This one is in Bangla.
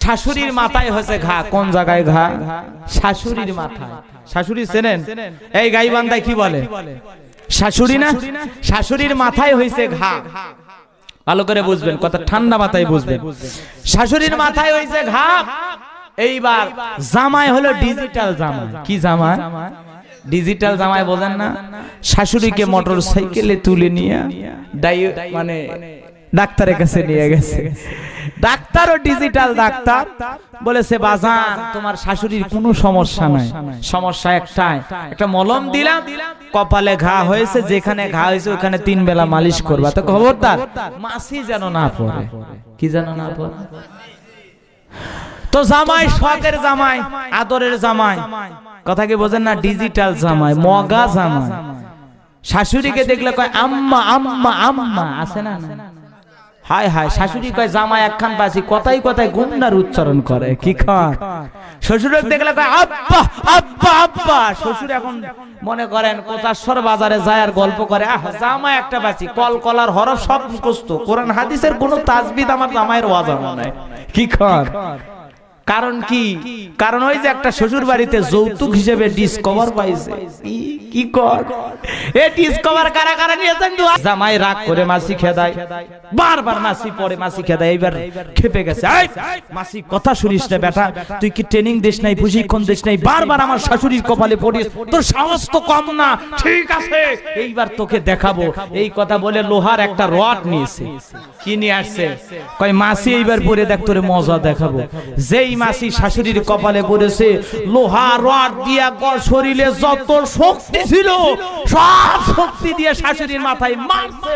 শাশুড়ির মাথায় হয়েছে ঘা। কোন জায়গায় ঘা? শাশুড়ির মাথায়। শাশুড়ি চেনেন? এই গাইবান্ধায় কি বলে? শাশুড়ি না? শাশুড়ির মাথায় হয়েছে ঘা। ভালো করে বুঝবেন, কথা ঠান্ডা মাথায় বুঝবেন। শাশুড়ির মাথায় হয়েছে ঘা। এইবার জামাই হলো ডিজিটাল জামাই। কি জামাই? ডিজিটাল জামাই বোঝেন না? শাশুড়িকে মোটর সাইকেলে তুলে নিয়ে মানে ডাক্তারের কাছে নিয়ে গেছে। ডাক্তারও ডিজিটাল ডাক্তার বলেছে, বাজান তোমার শাশুড়ির কোনো সমস্যা নাই, সমস্যা একটাই, একটা মলম দিলাম, কপালে ঘা হয়েছে, যেখানে ঘা হয়েছে ওখানে 3 বেলা মালিশ করবা। তো খবরদার মাছি যেন না পড়ে। কি যেন না পড়ে? তো জামাই শখের জামাই, আদরের জামাই, কথা কি বোঝেন না? ডিজিটাল জামাই, মগা জামাই। শাশুড়িকে দেখলে কয় আম্মা আম্মা আম্মা, আছে না? হায় হায়, শাশুড়ি কয় জামাই একখান পাচ্ছি, কথাই কথায় গুন্ডার উচ্চারণ করে। কি খান? শ্বশুরকে দেখলে কয় আব্বা আব্বা আব্বা। শ্বশুর এখন মনে করেন কোচাশ্বর বাজারে যায় আর গল্প করে, আহ জামাই একটা পাচ্ছি, কল কলার হরফ সব মুখস্থ, কোরআন হাদিসের কোনো তাজবিদ আমার জামাইয়ের অজানা নাই। কি খান? কারণ কি? কারণ ওই যে একটা শ্বশুর বাড়িতে যৌতুক হিসেবে ডিসকভার পাইছে। কি কর এ ডিসকভার কারা কারা নিয়েছেন? জামাই রাগ করে মাসি খেদায়, বারবার মাসি পড়ে, মাসি খেদায়। এইবার খেপে গেছে, এই মাসি কথা শুনিস না বেটা, তুই কি ট্রেনিং দিস নাই, প্রশিক্ষণ দিস নাই, বারবার আমার শাশুড়ির কপালে পড়িস, তোর সাহস তো কম না। ঠিক আছে, এইবার তোকে দেখাবো। এই কথা বলে লোহার একটা রড নিয়েছে। কি নিয়ে আসছে? কয় মাসি এইবার পরে দেখ, তোরে মজা দেখাবো। যেই মাসি শাশুড়ির কপালে পড়েছে, লোহা রড দিয়া শরীরে যত শক্তি ছিল সব শক্তি দিয়ে শাশুড়ির মাথায় মারছে।